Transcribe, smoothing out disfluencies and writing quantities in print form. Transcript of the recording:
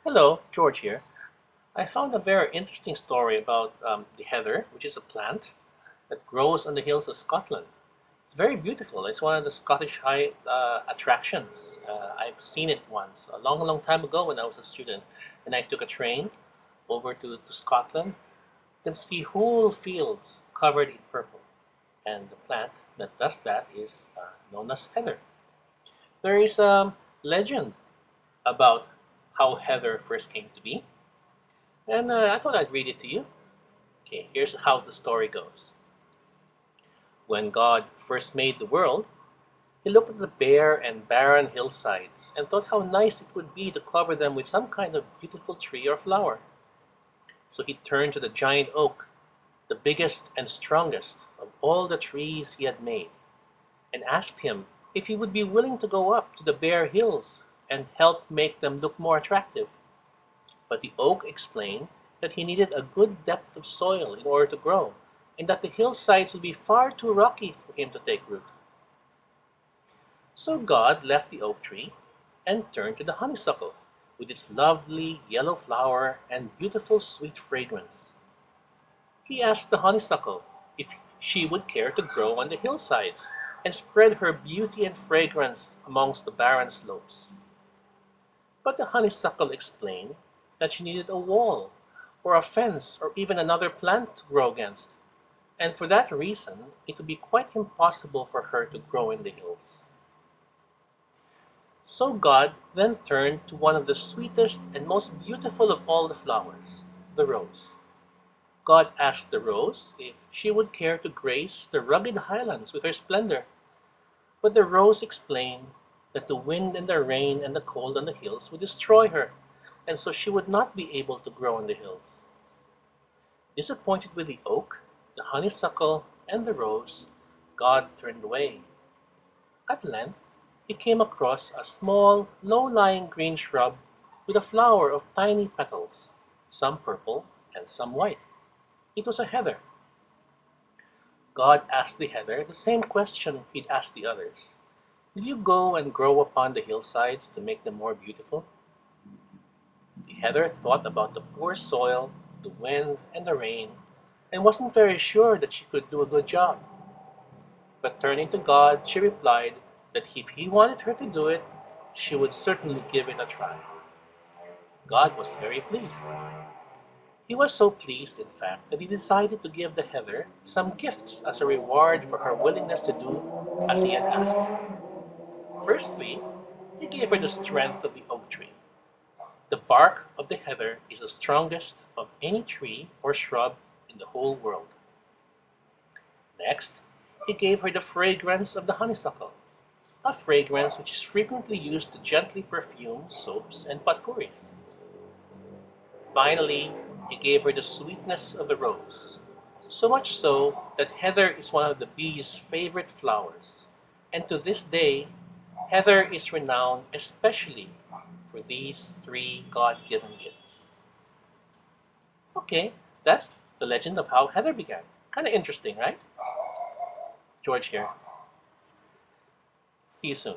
Hello, George here. I found a very interesting story about the heather, which is a plant that grows on the hills of Scotland. It's very beautiful. It's one of the Scottish high attractions. I've seen it once, a long, long time ago when I was a student, and I took a train over to Scotland. You can see whole fields covered in purple, and the plant that does that is known as heather. There is a legend about how heather first came to be. And I thought I'd read it to you. Okay, here's how the story goes. When God first made the world, he looked at the bare and barren hillsides and thought how nice it would be to cover them with some kind of beautiful tree or flower. So he turned to the giant oak, the biggest and strongest of all the trees he had made, and asked him if he would be willing to go up to the bare hills and help make them look more attractive. But the oak explained that he needed a good depth of soil in order to grow, and that the hillsides would be far too rocky for him to take root. So God left the oak tree and turned to the honeysuckle, with its lovely yellow flower and beautiful sweet fragrance. He asked the honeysuckle if she would care to grow on the hillsides and spread her beauty and fragrance amongst the barren slopes. But the honeysuckle explained that she needed a wall, or a fence, or even another plant to grow against, and for that reason it would be quite impossible for her to grow in the hills. So God then turned to one of the sweetest and most beautiful of all the flowers, the rose. God asked the rose if she would care to grace the rugged highlands with her splendor, but the rose explained that the wind and the rain and the cold on the hills would destroy her, and so she would not be able to grow in the hills. Disappointed with the oak, the honeysuckle, and the rose, God turned away. At length, he came across a small, low-lying green shrub with a flower of tiny petals, some purple and some white. It was a heather. God asked the heather the same question he'd asked the others. Will you go and grow upon the hillsides to make them more beautiful? The heather thought about the poor soil, the wind, and the rain, and wasn't very sure that she could do a good job. But turning to God, she replied that if he wanted her to do it, she would certainly give it a try. God was very pleased. He was so pleased, in fact, that he decided to give the heather some gifts as a reward for her willingness to do as he had asked. Firstly, he gave her the strength of the oak tree. The bark of the heather is the strongest of any tree or shrub in the whole world. Next, he gave her the fragrance of the honeysuckle, a fragrance which is frequently used to gently perfume soaps and potpourris. Finally, he gave her the sweetness of the rose, so much so that heather is one of the bees' favorite flowers, and to this day, heather is renowned especially for these three God-given gifts. Okay, that's the legend of how heather began. Kind of interesting, right? George here. See you soon.